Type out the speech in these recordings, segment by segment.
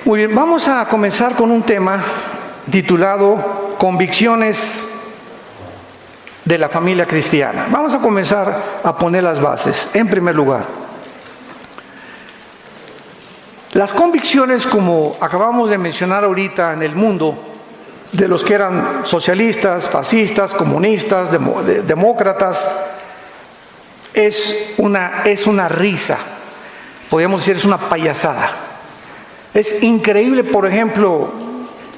Muy bien, vamos a comenzar con un tema titulado Convicciones de la familia cristiana. Vamos a comenzar a poner las bases. En primer lugar, las convicciones, como acabamos de mencionar ahorita en el mundo, de los que eran socialistas, fascistas, comunistas, demócratas, es una risa, podríamos decir, es una payasada. Es increíble, por ejemplo,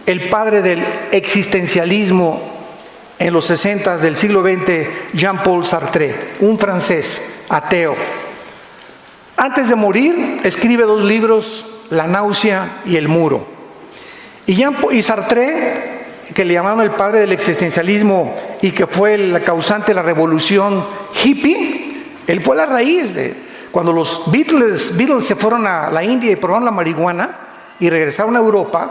el padre del existencialismo en los 60 del siglo XX, Jean-Paul Sartre, un francés ateo. Antes de morir, escribe 2 libros, La náusea y El muro. Y Sartre, que le llamaron el padre del existencialismo y que fue el causante de la revolución hippie, él fue la raíz de... Cuando los Beatles se fueron a la India y probaron la marihuana y regresaron a Europa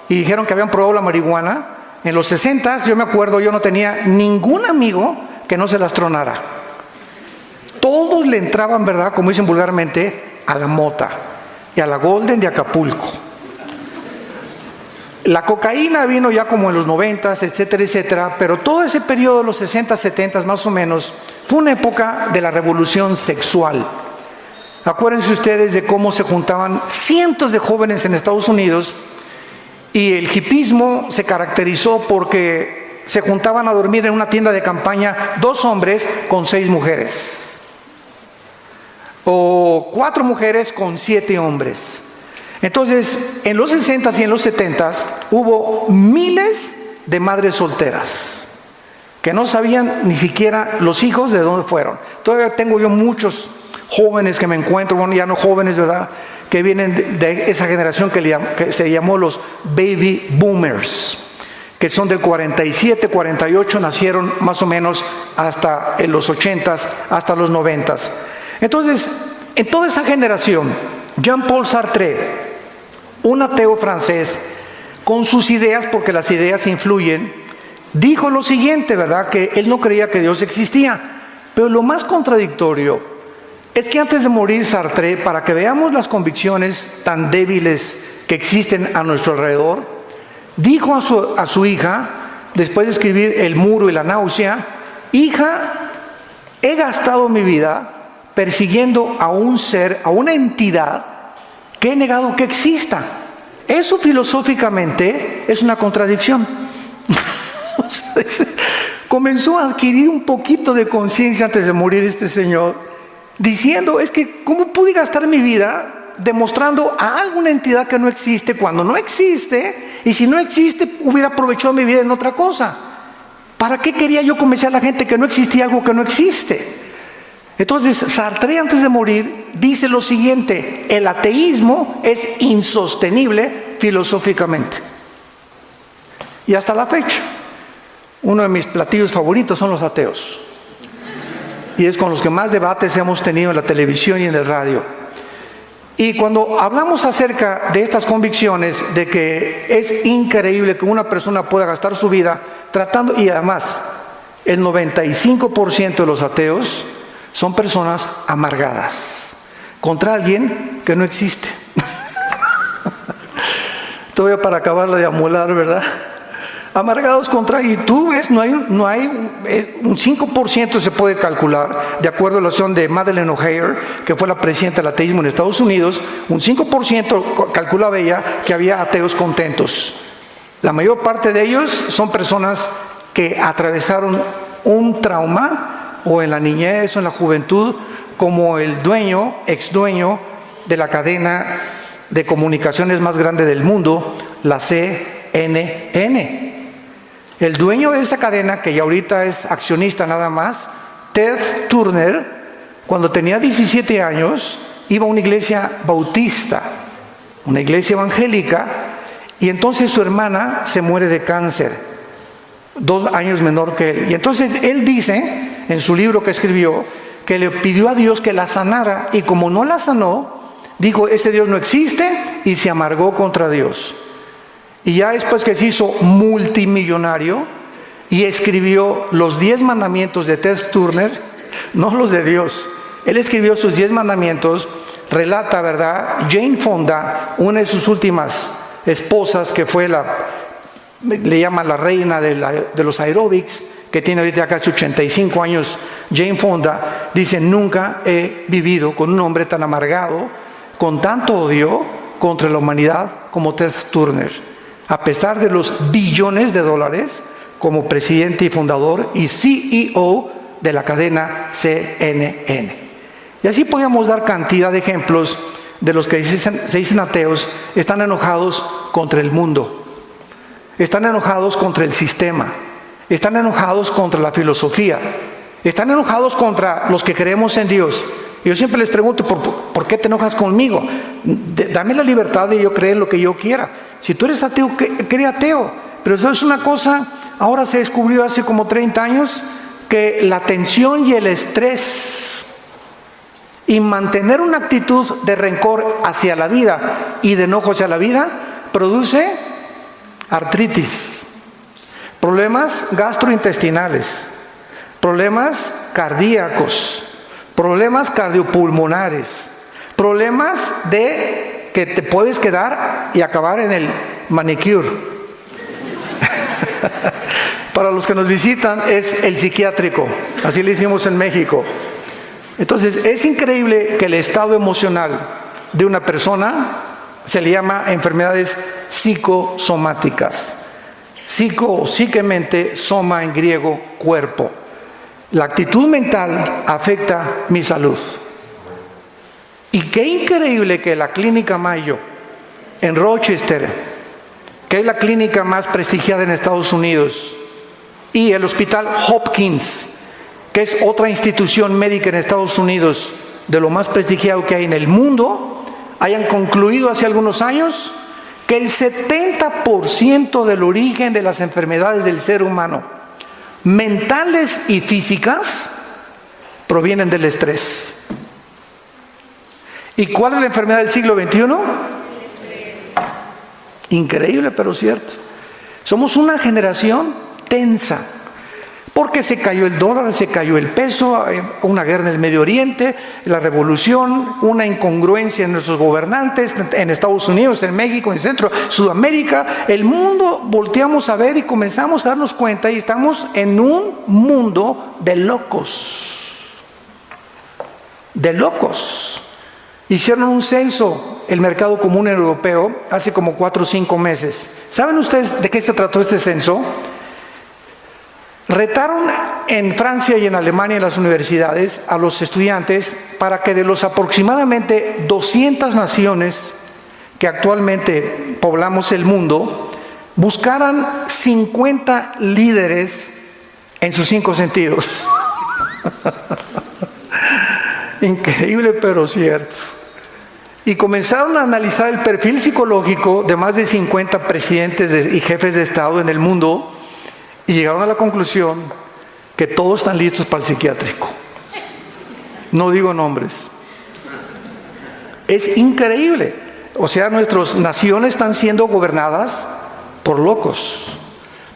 y dijeron que habían probado la marihuana, en los 60, yo me acuerdo, yo no tenía ningún amigo que no se las tronara. Todos le entraban, ¿verdad?, como dicen vulgarmente, a la mota y a la Golden de Acapulco. La cocaína vino ya como en los 90, etcétera, etcétera, pero todo ese periodo de los 60, 70 más o menos fue una época de la revolución sexual. Acuérdense ustedes de cómo se juntaban cientos de jóvenes en Estados Unidos y el hippismo se caracterizó porque se juntaban a dormir en una tienda de campaña 2 hombres con 6 mujeres o 4 mujeres con 7 hombres. Entonces, en los 60s y en los 70s hubo miles de madres solteras que no sabían ni siquiera los hijos de dónde fueron. Todavía tengo yo muchos jóvenes que me encuentro, bueno, ya no jóvenes, ¿verdad?, que vienen de esa generación que se llamó los baby boomers, que son del 47, 48, nacieron más o menos hasta en los 80s, hasta los 90s. Entonces, en toda esa generación, Jean-Paul Sartre, un ateo francés, con sus ideas, porque las ideas influyen, dijo lo siguiente, ¿verdad?, que él no creía que Dios existía. Pero lo más contradictorio es que antes de morir Sartre, para que veamos las convicciones tan débiles que existen a nuestro alrededor, dijo a su hija, después de escribir El muro y La náusea: hija, he gastado mi vida persiguiendo a un ser, a una entidad que he negado que exista. Eso filosóficamente es una contradicción. Comenzó a adquirir un poquito de conciencia antes de morir este señor, diciendo, es que ¿cómo pude gastar mi vida demostrando a alguna entidad que no existe cuando no existe? Y si no existe, hubiera aprovechado mi vida en otra cosa. ¿Para qué quería yo convencer a la gente que no existía algo que no existe? Entonces, Sartre, antes de morir, dice lo siguiente: el ateísmo es insostenible filosóficamente. Y hasta la fecha, uno de mis platillos favoritos son los ateos. Y es con los que más debates hemos tenido en la televisión y en el radio. Y cuando hablamos acerca de estas convicciones, de que es increíble que una persona pueda gastar su vida tratando, y además el 95% de los ateos son personas amargadas contra alguien que no existe. Todavía para acabarla de amolar, ¿verdad? Amargados contra, y tú ves, no hay un 5% se puede calcular, de acuerdo a la elección de Madeleine O'Hair, que fue la presidenta del ateísmo en Estados Unidos, un 5% calculaba ella que había ateos contentos. La mayor parte de ellos son personas que atravesaron un trauma, o en la niñez o en la juventud, como el ex dueño de la cadena de comunicaciones más grande del mundo, la CNN. El dueño de esa cadena, que ya ahorita es accionista nada más, Ted Turner, cuando tenía 17 años, iba a una iglesia bautista, una iglesia evangélica, y entonces su hermana se muere de cáncer, 2 años menor que él. Y entonces él dice, en su libro que escribió, que le pidió a Dios que la sanara, y como no la sanó, dijo, ese Dios no existe, y se amargó contra Dios. Y ya después que se hizo multimillonario y escribió los 10 mandamientos de Ted Turner, no los de Dios, él escribió sus 10 mandamientos, relata, ¿verdad? Jane Fonda, una de sus últimas esposas, que fue le llaman la reina de los aeróbics, que tiene ahorita casi 85 años, Jane Fonda, dice: nunca he vivido con un hombre tan amargado, con tanto odio contra la humanidad como Ted Turner, a pesar de los billones de dólares como presidente y fundador y CEO de la cadena CNN. Y así podríamos dar cantidad de ejemplos de los que se dicen ateos. Están enojados contra el mundo, están enojados contra el sistema, están enojados contra la filosofía, están enojados contra los que creemos en Dios. Y yo siempre les pregunto: ¿por qué te enojas conmigo? Dame la libertad de yo creer en lo que yo quiera. Si tú eres ateo, cree ateo. Pero eso es una cosa, ahora se descubrió hace como 30 años, que la tensión y el estrés y mantener una actitud de rencor hacia la vida y de enojo hacia la vida produce artritis, problemas gastrointestinales, problemas cardíacos, problemas cardiopulmonares, problemas de que te puedes quedar y acabar en el manicure. Para los que nos visitan, es el psiquiátrico, así le hicimos en México. Entonces, es increíble que el estado emocional de una persona se le llama enfermedades psicosomáticas. Psico o psiquemente, soma en griego, cuerpo. La actitud mental afecta mi salud. Y qué increíble que la Clínica Mayo en Rochester, que es la clínica más prestigiada en Estados Unidos, y el Hospital Hopkins, que es otra institución médica en Estados Unidos de lo más prestigiado que hay en el mundo, hayan concluido hace algunos años que el 70% del origen de las enfermedades del ser humano, mentales y físicas, provienen del estrés. ¿Y cuál es la enfermedad del siglo XXI? Increíble, pero cierto. Somos una generación tensa, porque se cayó el dólar, se cayó el peso, una guerra en el Medio Oriente, la revolución, una incongruencia en nuestros gobernantes, en Estados Unidos, en México, en Centro, Sudamérica. El mundo volteamos a ver y comenzamos a darnos cuenta, y estamos en un mundo de locos. De locos. Hicieron un censo, el Mercado Común Europeo, hace como 4 o 5 meses. ¿Saben ustedes de qué se trató este censo? Retaron en Francia y en Alemania, en las universidades, a los estudiantes para que de los aproximadamente 200 naciones que actualmente poblamos el mundo, buscaran 50 líderes en sus 5 sentidos. Increíble, pero cierto. Y comenzaron a analizar el perfil psicológico de más de 50 presidentes y jefes de Estado en el mundo, y llegaron a la conclusión que todos están listos para el psiquiátrico. No digo nombres. Es increíble. O sea, nuestras naciones están siendo gobernadas por locos,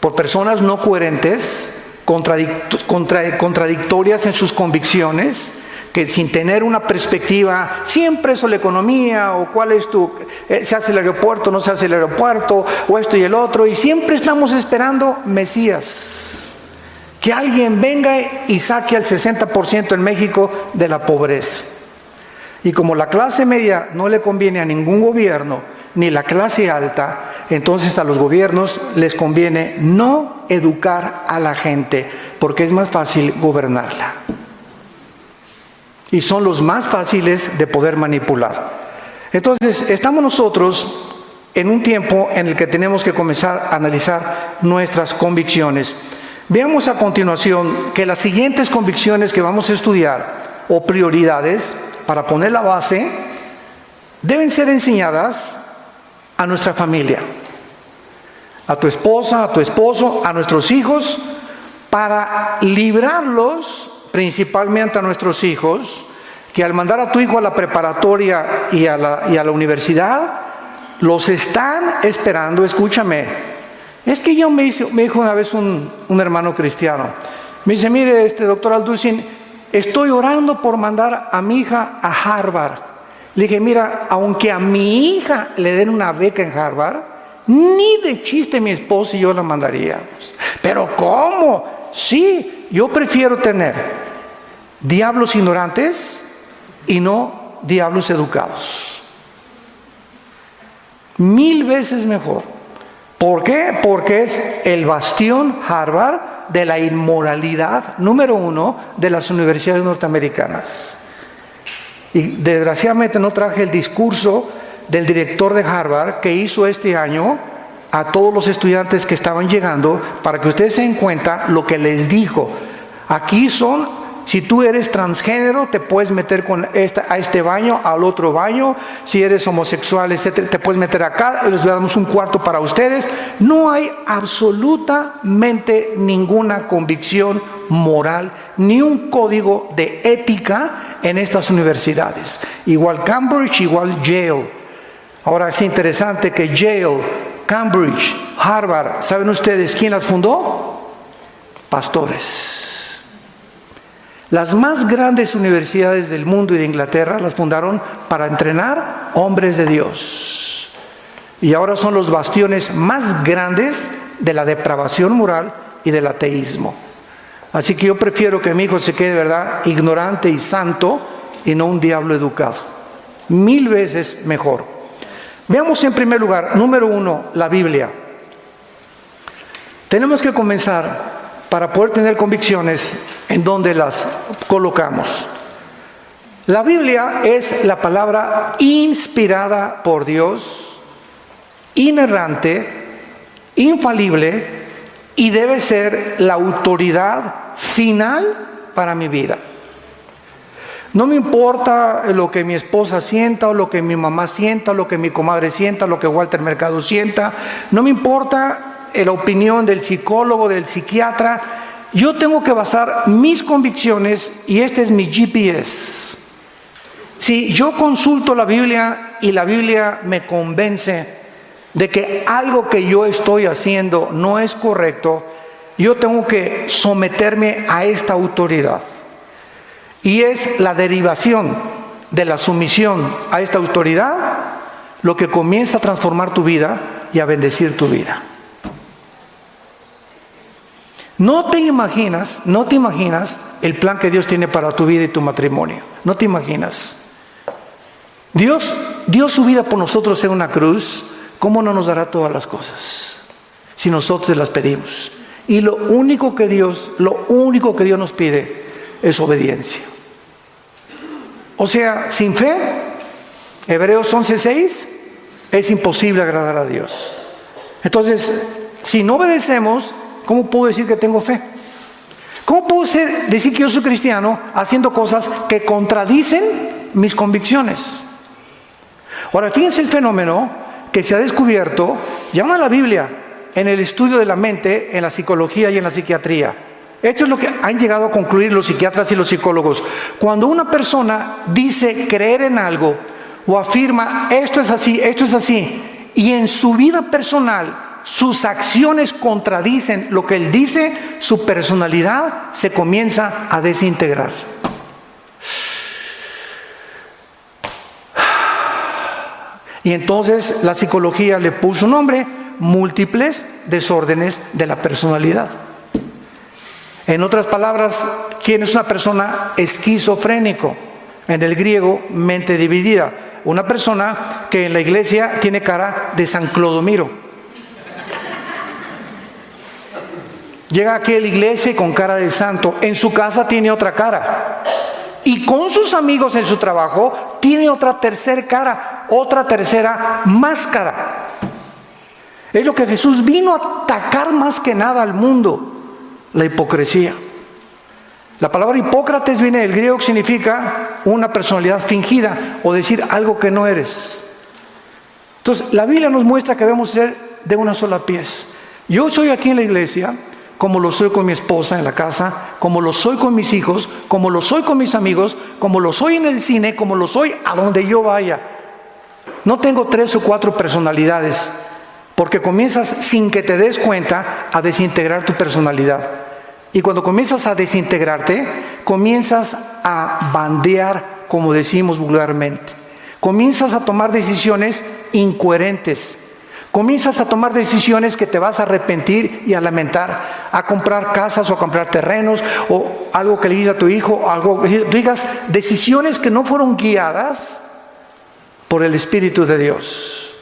por personas no coherentes, contradictorias en sus convicciones, que sin tener una perspectiva, siempre es la economía, o cuál es se hace el aeropuerto, no se hace el aeropuerto, o esto y el otro, y siempre estamos esperando Mesías, que alguien venga y saque al 60% en México de la pobreza. Y como la clase media no le conviene a ningún gobierno, ni la clase alta, entonces a los gobiernos les conviene no educar a la gente, porque es más fácil gobernarla. Y son los más fáciles de poder manipular. Entonces, estamos nosotros en un tiempo en el que tenemos que comenzar a analizar nuestras convicciones. Veamos a continuación que las siguientes convicciones que vamos a estudiar, o prioridades, para poner la base, deben ser enseñadas a nuestra familia, a tu esposa, a tu esposo, a nuestros hijos, para librarlos, principalmente a nuestros hijos, que al mandar a tu hijo a la preparatoria y a la universidad, los están esperando. Escúchame, es que me dijo una vez un hermano cristiano, me dice: mire, doctor Alducin, estoy orando por mandar a mi hija a Harvard, Le dije, mira, aunque a mi hija le den una beca en Harvard, ni de chiste mi esposo y yo la mandaríamos. ¿Pero cómo? Sí, yo prefiero tener diablos ignorantes y no diablos educados. 1000 veces mejor. ¿Por qué? Porque es el bastión Harvard de la inmoralidad número 1 de las universidades norteamericanas. Y desgraciadamente no traje el discurso del director de Harvard que hizo este año a todos los estudiantes que estaban llegando, para que ustedes se den cuenta lo que les dijo. Aquí si tú eres transgénero, te puedes meter a este baño, al otro baño. Si eres homosexual, etcétera, te puedes meter acá. Les damos un cuarto para ustedes. No hay absolutamente ninguna convicción moral, ni un código de ética en estas universidades. Igual Cambridge, igual Yale. Ahora es interesante que Yale, Cambridge, Harvard, ¿saben ustedes quién las fundó? Pastores. Las más grandes universidades del mundo y de Inglaterra las fundaron para entrenar hombres de Dios. Y ahora son los bastiones más grandes de la depravación moral y del ateísmo. Así que yo prefiero que mi hijo se quede, ¿verdad?, ignorante y santo, y no un diablo educado. 1000 veces mejor. Veamos en primer lugar, número 1, la Biblia. Tenemos que comenzar, para poder tener convicciones, en donde las colocamos. La Biblia es la palabra inspirada por Dios, inerrante, infalible, y debe ser la autoridad final para mi vida. No me importa lo que mi esposa sienta, o lo que mi mamá sienta, o lo que mi comadre sienta, o lo que Walter Mercado sienta. No me importa la opinión del psicólogo, del psiquiatra. Yo tengo que basar mis convicciones, y este es mi GPS. Si yo consulto la Biblia y la Biblia me convence de que algo que yo estoy haciendo no es correcto, yo tengo que someterme a esta autoridad. Y es la derivación de la sumisión a esta autoridad lo que comienza a transformar tu vida y a bendecir tu vida. No te imaginas el plan que Dios tiene para tu vida y tu matrimonio. No te imaginas. Dios dio su vida por nosotros en una cruz. ¿Cómo no nos dará todas las cosas si nosotros las pedimos? Y lo único que Dios nos pide es obediencia. O sea, sin fe, Hebreos 11:6, es imposible agradar a Dios. Entonces, si no obedecemos, ¿cómo puedo decir que tengo fe? ¿Cómo puedo decir que yo soy cristiano haciendo cosas que contradicen mis convicciones? Ahora, fíjense el fenómeno que se ha descubierto, llama a la Biblia, en el estudio de la mente, en la psicología y en la psiquiatría. Esto es lo que han llegado a concluir los psiquiatras y los psicólogos. Cuando una persona dice creer en algo o afirma esto es así, y en su vida personal sus acciones contradicen lo que él dice, su personalidad se comienza a desintegrar. Y entonces la psicología le puso un nombre: múltiples desórdenes de la personalidad. En otras palabras, ¿quién es una persona esquizofrénico? En el griego, mente dividida. Una persona que en la iglesia tiene cara de San Clodomiro. Llega aquí a la iglesia con cara de santo. En su casa tiene otra cara. Y con sus amigos en su trabajo tiene otra tercera cara, otra tercera máscara. Es lo que Jesús vino a atacar más que nada al mundo: la hipocresía. La palabra Hipócrates viene del griego, que significa una personalidad fingida o decir algo que no eres. Entonces, la Biblia nos muestra que debemos ser de una sola pieza. Yo soy aquí en la iglesia como lo soy con mi esposa en la casa, como lo soy con mis hijos, como lo soy con mis amigos, como lo soy en el cine, como lo soy a donde yo vaya. No tengo 3 o 4 personalidades, porque comienzas, sin que te des cuenta, a desintegrar tu personalidad. Y cuando comienzas a desintegrarte, comienzas a bandear, como decimos vulgarmente. Comienzas a tomar decisiones incoherentes. Comienzas a tomar decisiones que te vas a arrepentir y a lamentar, a comprar casas o a comprar terrenos o algo que le digas a tu hijo, algo que digas, decisiones que no fueron guiadas por el Espíritu de Dios.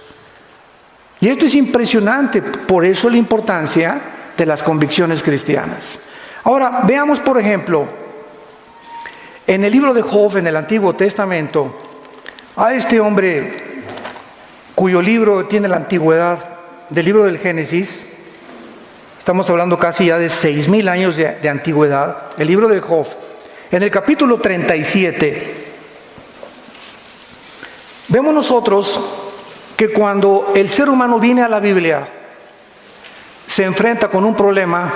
Y esto es impresionante, por eso la importancia de las convicciones cristianas. Ahora, veamos por ejemplo, en el libro de Job, en el Antiguo Testamento, a este hombre cuyo libro tiene la antigüedad del libro del Génesis. Estamos hablando casi ya de 6,000 años de antigüedad. El libro de Job, en el capítulo 37, vemos nosotros que cuando el ser humano viene a la Biblia, se enfrenta con un problema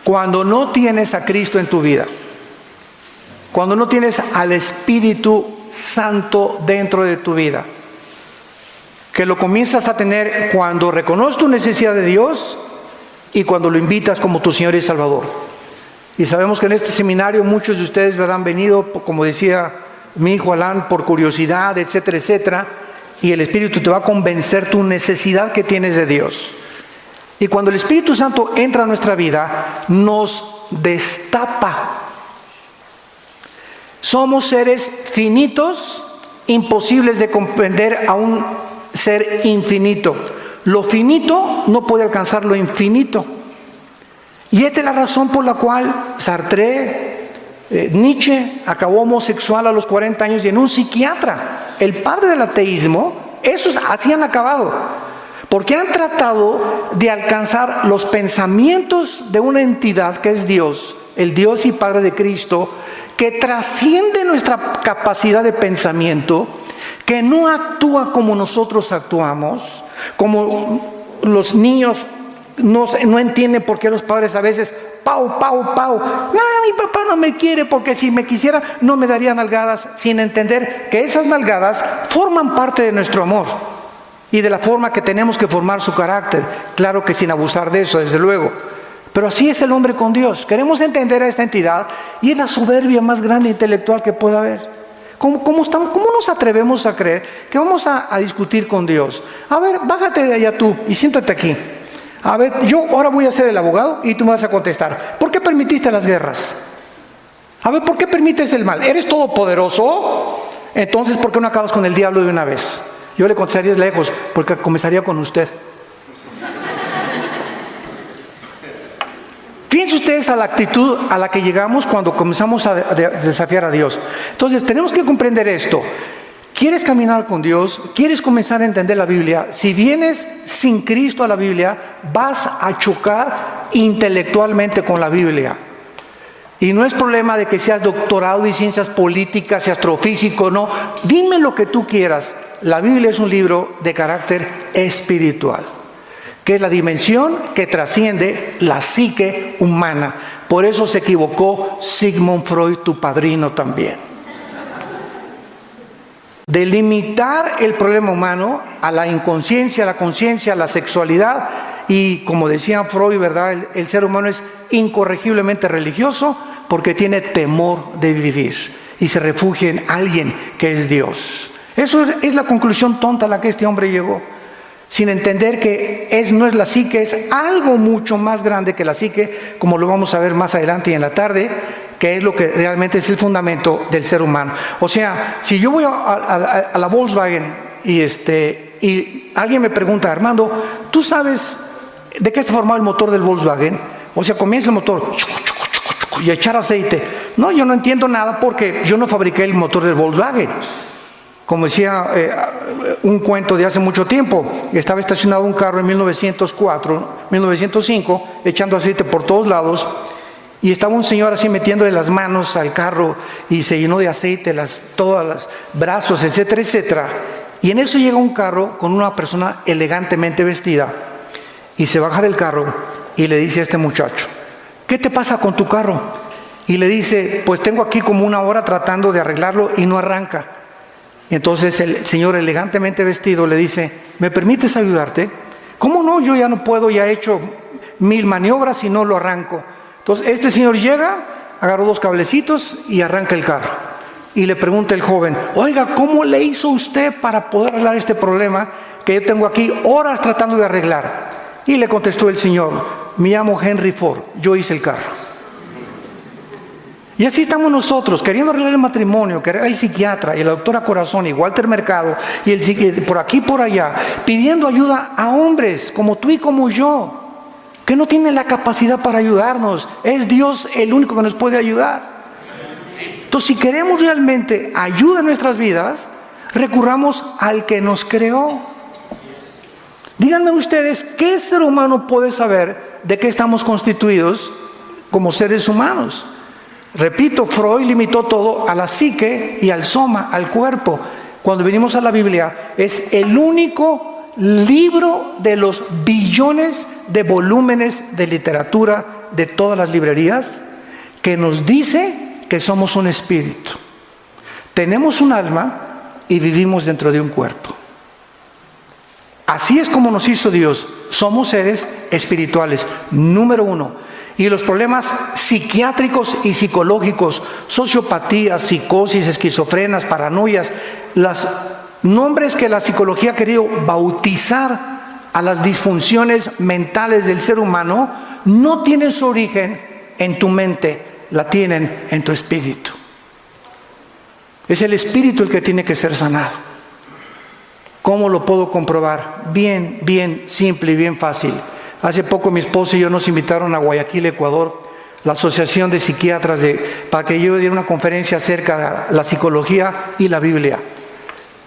cuando no tienes a Cristo en tu vida, cuando no tienes al Espíritu Santo dentro de tu vida, que lo comienzas a tener cuando reconoces tu necesidad de Dios y cuando lo invitas como tu Señor y Salvador. Y sabemos que en este seminario muchos de ustedes han venido, como decía mi hijo Alan, por curiosidad, etcétera, etcétera, y el Espíritu te va a convencer tu necesidad que tienes de Dios. Y cuando el Espíritu Santo entra a nuestra vida, nos destapa. Somos seres finitos, imposibles de comprender a un ser infinito. Lo finito no puede alcanzar lo infinito. Y esta es la razón por la cual Sartre, Nietzsche acabó homosexual a los 40 años y en un psiquiatra. El padre del ateísmo, esos así han acabado. Porque han tratado de alcanzar los pensamientos de una entidad que es Dios, el Dios y Padre de Cristo, que trasciende nuestra capacidad de pensamiento, que no actúa como nosotros actuamos, como los niños no entienden por qué los padres a veces, pau, pau, pau, no, mi papá no me quiere porque si me quisiera no me daría nalgadas, sin entender que esas nalgadas forman parte de nuestro amor y de la forma que tenemos que formar su carácter, claro que sin abusar de eso, desde luego. Pero así es el hombre con Dios. Queremos entender a esta entidad y es la soberbia más grande intelectual que pueda haber. ¿Cómo nos atrevemos a creer que vamos a discutir con Dios? A ver, bájate de allá tú y siéntate aquí. A ver, yo ahora voy a ser el abogado y tú me vas a contestar. ¿Por qué permitiste las guerras? A ver, ¿por qué permites el mal? ¿Eres todopoderoso? Entonces, ¿por qué no acabas con el diablo de una vez? Yo le contestaría lejos, porque comenzaría con usted. Fíjense ustedes a la actitud a la que llegamos cuando comenzamos a desafiar a Dios. Entonces tenemos que comprender esto. ¿Quieres caminar con Dios? ¿Quieres comenzar a entender la Biblia? Si vienes sin Cristo a la Biblia, vas a chocar intelectualmente con la Biblia. Y no es problema de que seas doctorado en ciencias políticas y astrofísico, no. Dime lo que tú quieras. La Biblia es un libro de carácter espiritual, que es la dimensión que trasciende la psique humana. Por eso se equivocó Sigmund Freud, tu padrino también. De limitar el problema humano a la inconsciencia, a la conciencia, a la sexualidad. Y como decía Freud, ¿verdad? El ser humano es incorregiblemente religioso porque tiene temor de vivir y se refugia en alguien que es Dios. Eso es la conclusión tonta a la que este hombre llegó, sin entender que no es la psique, es algo mucho más grande que la psique, como lo vamos a ver más adelante y en la tarde, que es lo que realmente es el fundamento del ser humano. O sea, si yo voy a la Volkswagen y alguien me pregunta, Armando, ¿tú sabes de qué está formado el motor del Volkswagen? O sea, comienza el motor y a echar aceite. No, yo no entiendo nada porque yo no fabriqué el motor del Volkswagen. Como decía un cuento de hace mucho tiempo, estaba estacionado un carro en 1905, echando aceite por todos lados, y estaba un señor así metiéndole las manos al carro y se llenó de aceite todos los brazos, etcétera, etcétera. Y en eso llega un carro con una persona elegantemente vestida y se baja del carro y le dice a este muchacho, ¿qué te pasa con tu carro? Y le dice, pues tengo aquí como 1 hora tratando de arreglarlo y no arranca. Y entonces el señor elegantemente vestido le dice, ¿me permites ayudarte? ¿Cómo no? Yo ya no puedo, ya he hecho 1000 maniobras y no lo arranco. Entonces este señor llega, agarró 2 cablecitos y arranca el carro. y le pregunta el joven, oiga, ¿cómo le hizo usted para poder arreglar este problema que yo tengo aquí horas tratando de arreglar? Y le contestó el señor, me llamo Henry Ford, yo hice el carro. Y así estamos nosotros, queriendo arreglar el matrimonio, que el psiquiatra y la doctora Corazón y Walter Mercado y el psiquiatra por aquí y por allá, pidiendo ayuda a hombres como tú y como yo, que no tienen la capacidad para ayudarnos. Es Dios el único que nos puede ayudar. Entonces, si queremos realmente ayuda en nuestras vidas, recurramos al que nos creó. Díganme ustedes, ¿qué ser humano puede saber de qué estamos constituidos como seres humanos? Repito, Freud limitó todo a la psique y al soma, al cuerpo. Cuando venimos a la Biblia, es el único libro de los billones de volúmenes de literatura de todas las librerías que nos dice que somos un espíritu. Tenemos un alma y vivimos dentro de un cuerpo. Así es como nos hizo Dios. Somos seres espirituales, número uno. Y los problemas psiquiátricos y psicológicos, sociopatías, psicosis, esquizofrenas, paranoias, los nombres que la psicología ha querido bautizar a las disfunciones mentales del ser humano, no tienen su origen en tu mente, la tienen en tu espíritu. Es el espíritu el que tiene que ser sanado. ¿Cómo lo puedo comprobar? Bien simple y bien fácil. Hace poco mi esposo y yo nos invitaron a Guayaquil, Ecuador, la Asociación de Psiquiatras, para que yo diera una conferencia acerca de la psicología y la Biblia.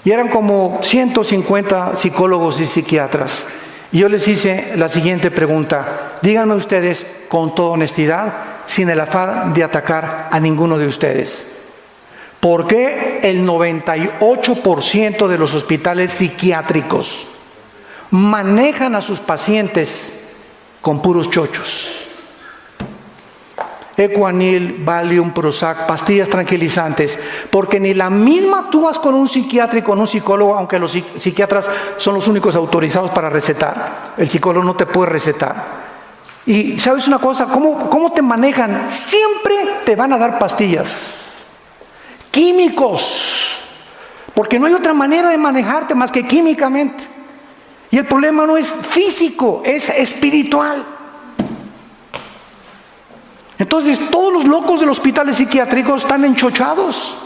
Y eran como 150 psicólogos y psiquiatras. Y yo les hice la siguiente pregunta. Díganme ustedes con toda honestidad, sin el afán de atacar a ninguno de ustedes. ¿Por qué el 98% de los hospitales psiquiátricos manejan a sus pacientes con puros chochos? Ecuanil, Valium, Prozac, pastillas tranquilizantes, porque ni la misma tú vas con un psiquiatra y con un psicólogo, aunque los psiquiatras son los únicos autorizados para recetar. El psicólogo no te puede recetar. Y ¿sabes una cosa? ¿Cómo te manejan? Siempre te van a dar pastillas, químicos, porque no hay otra manera de manejarte más que químicamente. Y el problema no es físico, es espiritual. Entonces, todos los locos de los hospitales psiquiátricos están enchochados.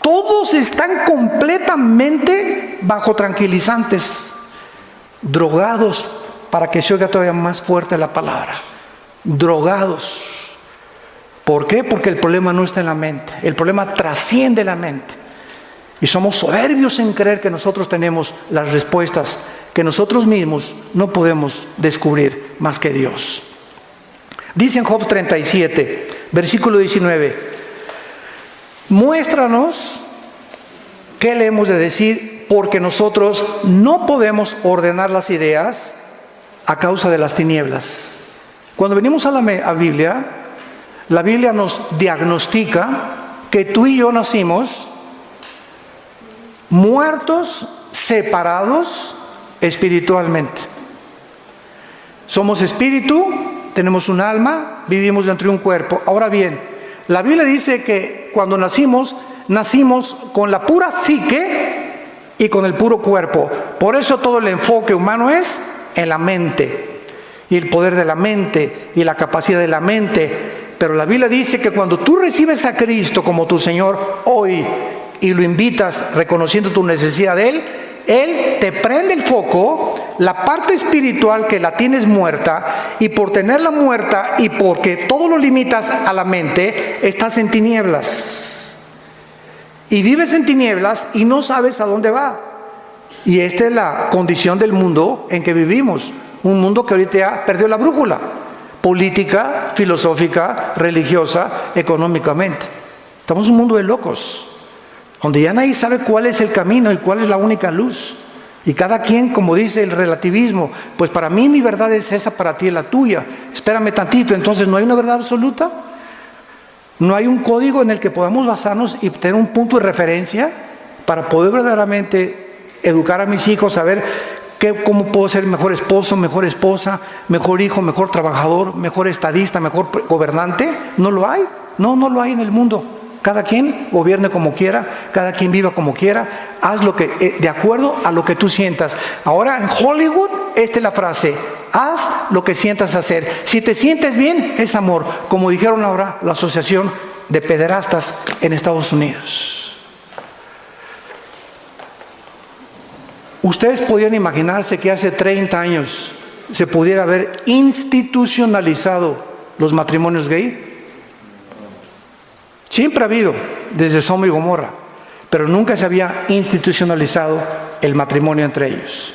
Todos están completamente bajo tranquilizantes, drogados, para que se oiga todavía más fuerte la palabra. Drogados. ¿Por qué? Porque el problema no está en la mente. El problema trasciende la mente. Y somos soberbios en creer que nosotros tenemos las respuestas que nosotros mismos no podemos descubrir más que Dios. Dice en Job 37, versículo 19, muéstranos qué le hemos de decir, porque nosotros no podemos ordenar las ideas a causa de las tinieblas. Cuando venimos a la Biblia, la Biblia nos diagnostica que tú y yo nacimos muertos, separados espiritualmente. Somos espíritu, tenemos un alma, vivimos dentro de un cuerpo. Ahora bien, la Biblia dice que cuando nacimos con la pura psique y con el puro cuerpo. Por eso todo el enfoque humano es en la mente, y el poder de la mente, y la capacidad de la mente. Pero la Biblia dice que cuando tú recibes a Cristo como tu Señor hoy, y lo invitas reconociendo tu necesidad de Él te prende el foco, la parte espiritual que la tienes muerta, y por tenerla muerta y porque todo lo limitas a la mente, estás en tinieblas. Y vives en tinieblas y no sabes a dónde va. Y esta es la condición del mundo en que vivimos. Un mundo que ahorita ya perdió la brújula, política, filosófica, religiosa, económicamente. Estamos en un mundo de locos, donde ya nadie sabe cuál es el camino y cuál es la única luz. Y cada quien, como dice el relativismo, pues para mí mi verdad es esa, para ti es la tuya. Espérame tantito, entonces no hay una verdad absoluta. No hay un código en el que podamos basarnos y tener un punto de referencia para poder verdaderamente educar a mis hijos, saber cómo puedo ser mejor esposo, mejor esposa, mejor hijo, mejor trabajador, mejor estadista, mejor gobernante. No lo hay, no lo hay en el mundo. Cada quien gobierne como quiera, cada quien viva como quiera, haz lo que, de acuerdo a lo que tú sientas. Ahora en Hollywood, esta es la frase: haz lo que sientas hacer. Si te sientes bien, es amor, como dijeron ahora la Asociación de Pederastas en Estados Unidos. ¿Ustedes podían imaginarse que hace 30 años se pudiera haber institucionalizado los matrimonios gay? Siempre ha habido, desde Sodoma y Gomorra, pero nunca se había institucionalizado el matrimonio entre ellos.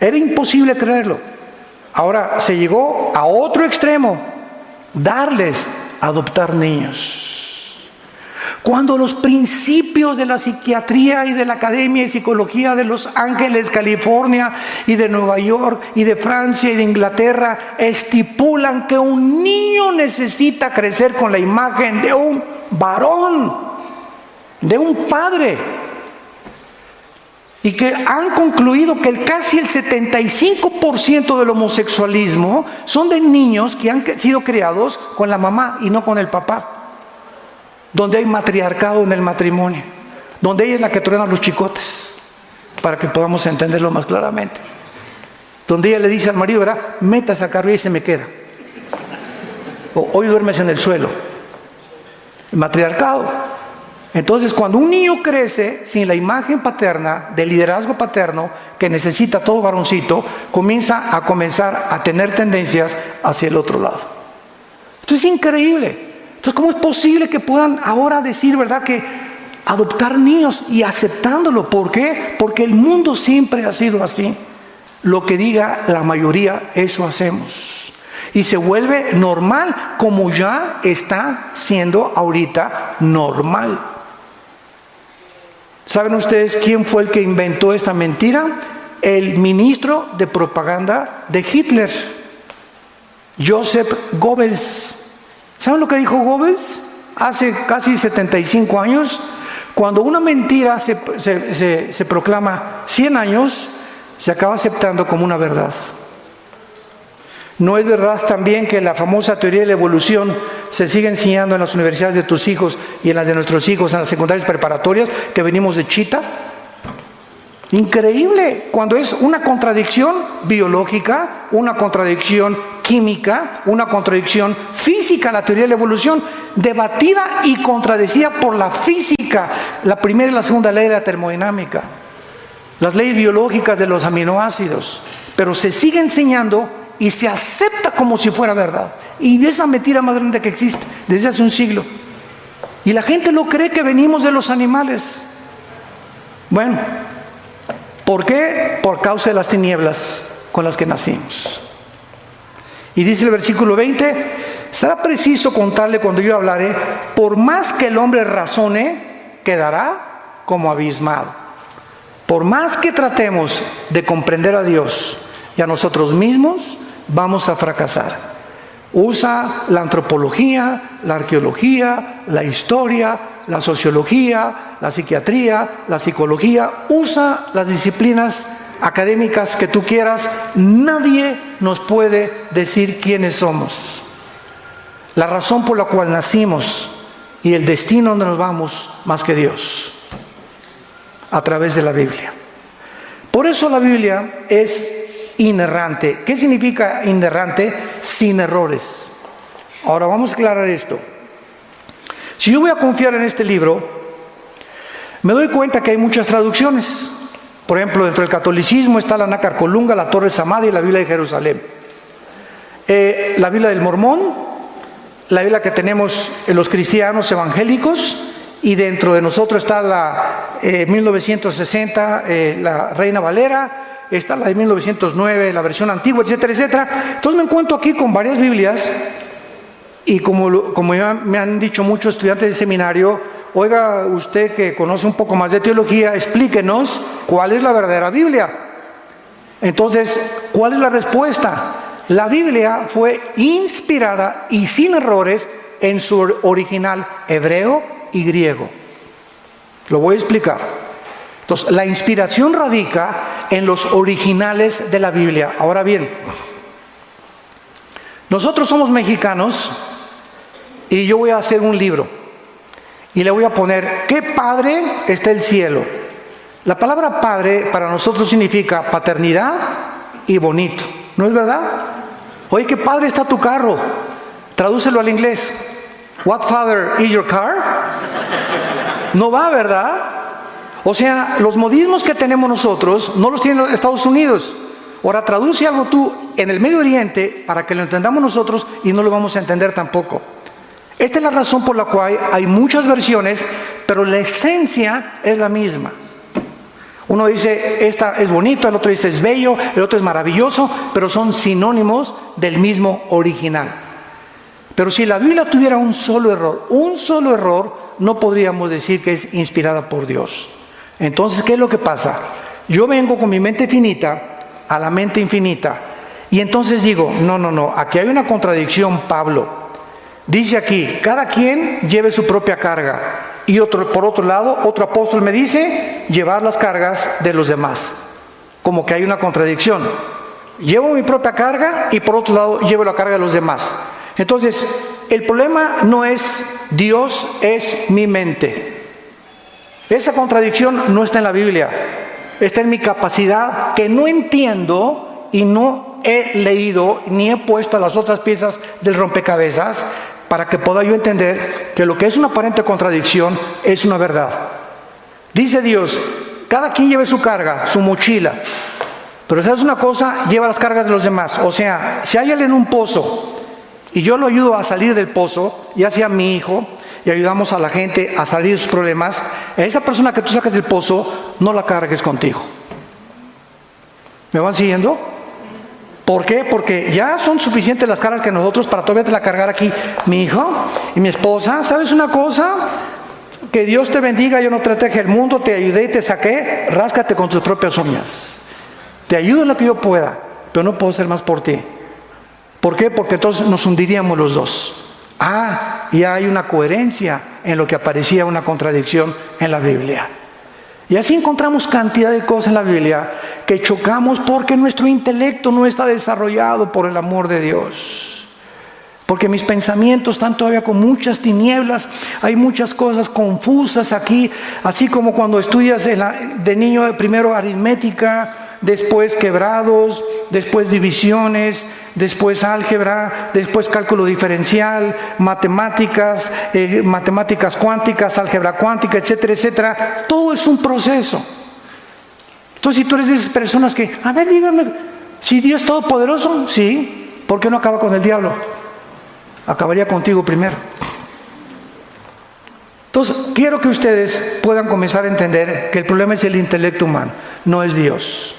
Era imposible creerlo. Ahora se llegó a otro extremo: darles a adoptar niños. Cuando los principios de la psiquiatría y de la Academia de Psicología de Los Ángeles, California, y de Nueva York, y de Francia y de Inglaterra estipulan que un niño necesita crecer con la imagen de un varón, de un padre, y que han concluido que casi el 75% del homosexualismo son de niños que han sido criados con la mamá y no con el papá, donde hay matriarcado en el matrimonio, donde ella es la que truena los chicotes, para que podamos entenderlo más claramente, donde ella le dice al marido, ¿verdad?, metas a carro y se me queda, o hoy duermes en el suelo. El matriarcado. Entonces, cuando un niño crece sin la imagen paterna, del liderazgo paterno que necesita todo varoncito, comienza a tener tendencias hacia el otro lado. Esto es increíble. Entonces, ¿cómo es posible que puedan ahora decir, verdad, que adoptar niños y aceptándolo? ¿Por qué? Porque el mundo siempre ha sido así. Lo que diga la mayoría, eso hacemos. Y se vuelve normal, como ya está siendo ahorita normal. ¿Saben ustedes quién fue el que inventó esta mentira? El ministro de propaganda de Hitler, Joseph Goebbels. ¿Saben lo que dijo Goebbels hace casi 75 años? Cuando una mentira se proclama 100 años, se acaba aceptando como una verdad. ¿No es verdad también que la famosa teoría de la evolución se sigue enseñando en las universidades de tus hijos y en las de nuestros hijos, en las secundarias preparatorias, que venimos de chita? Increíble, cuando es una contradicción biológica, una contradicción química, una contradicción física, la teoría de la evolución, debatida y contradecida por la física, la primera y la segunda ley de la termodinámica, las leyes biológicas de los aminoácidos, pero se sigue enseñando y se acepta como si fuera verdad. Y es la mentira más grande que existe desde hace un siglo. Y la gente lo cree, que venimos de los animales. Bueno, ¿por qué? Por causa de las tinieblas con las que nacimos. Y dice el versículo 20: será preciso contarle cuando yo hablaré, por más que el hombre razone, quedará como abismado. Por más que tratemos de comprender a Dios y a nosotros mismos, vamos a fracasar. Usa la antropología, la arqueología, la historia, la sociología, la psiquiatría, la psicología, usa las disciplinas académicas que tú quieras, nadie nos puede decir quiénes somos, la razón por la cual nacimos y el destino donde nos vamos, más que Dios, a través de la Biblia. Por eso la Biblia es inerrante. ¿Qué significa inerrante? Sin errores. Ahora vamos a aclarar esto. Si yo voy a confiar en este libro, me doy cuenta que hay muchas traducciones. Por ejemplo, dentro del catolicismo está la Nácar Colunga, la Torre Samadhi y la Biblia de Jerusalén. La Biblia del Mormón, la Biblia que tenemos en los cristianos evangélicos, y dentro de nosotros está la 1960, la Reina Valera, está la de 1909, la versión antigua, etcétera, etcétera. Entonces me encuentro aquí con varias Biblias, y como ya me han dicho muchos estudiantes de seminario, oiga, usted que conoce un poco más de teología, explíquenos cuál es la verdadera Biblia. Entonces, ¿cuál es la respuesta? La Biblia fue inspirada y sin errores en su original hebreo y griego. Lo voy a explicar. Entonces, la inspiración radica en los originales de la Biblia. Ahora bien, nosotros somos mexicanos y yo voy a hacer un libro. y le voy a poner, ¿qué padre está el cielo? La palabra padre para nosotros significa paternidad y bonito, ¿no es verdad? Oye, ¿qué padre está tu carro? Tradúcelo al inglés. What father is your car? No va, ¿verdad? O sea, los modismos que tenemos nosotros no los tienen los Estados Unidos. Ahora traduce algo tú en el Medio Oriente para que lo entendamos nosotros y no lo vamos a entender tampoco. Esta es la razón por la cual hay muchas versiones, pero la esencia es la misma. Uno dice, esta es bonito, el otro dice es bello, el otro es maravilloso, pero son sinónimos del mismo original. Pero si la Biblia tuviera un solo error, no podríamos decir que es inspirada por Dios. Entonces, ¿qué es lo que pasa? Yo vengo con mi mente finita a la mente infinita. Y entonces digo, no, aquí hay una contradicción, Pablo. Dice aquí, cada quien lleve su propia carga. Y por otro lado, otro apóstol me dice, llevar las cargas de los demás. Como que hay una contradicción. Llevo mi propia carga y por otro lado llevo la carga de los demás. Entonces, el problema no es Dios, es mi mente. Esa contradicción no está en la Biblia. Está en mi capacidad que no entiendo y no he leído ni he puesto las otras piezas del rompecabezas para que pueda yo entender que lo que es una aparente contradicción es una verdad. Dice Dios, cada quien lleve su carga, su mochila. Pero ¿sabes una cosa? Lleva las cargas de los demás. O sea, si hay alguien en un pozo y yo lo ayudo a salir del pozo, ya sea mi hijo, y ayudamos a la gente a salir de sus problemas, a esa persona que tú sacas del pozo, no la cargues contigo. ¿Me van siguiendo? ¿Por qué? Porque ya son suficientes las cargas que nosotros para todavía te la cargar aquí mi hijo y mi esposa. ¿Sabes una cosa? Que Dios te bendiga, yo no te traje el mundo, te ayudé y te saqué, ráscate con tus propias uñas. Te ayudo en lo que yo pueda, pero no puedo hacer más por ti. ¿Por qué? Porque entonces nos hundiríamos los dos. Y hay una coherencia en lo que aparecía una contradicción en la Biblia. Y así encontramos cantidad de cosas en la Biblia que chocamos porque nuestro intelecto no está desarrollado por el amor de Dios. Porque mis pensamientos están todavía con muchas tinieblas, hay muchas cosas confusas aquí, así como cuando estudias de niño primero aritmética, después quebrados, después divisiones, después álgebra, después cálculo diferencial, matemáticas, matemáticas cuánticas, álgebra cuántica, etcétera, etcétera. Todo es un proceso. Entonces, si tú eres de esas personas que, a ver, dígame, si Dios es todopoderoso, sí, ¿por qué no acaba con el diablo? Acabaría contigo primero. Entonces, quiero que ustedes puedan comenzar a entender que el problema es el intelecto humano, no es Dios.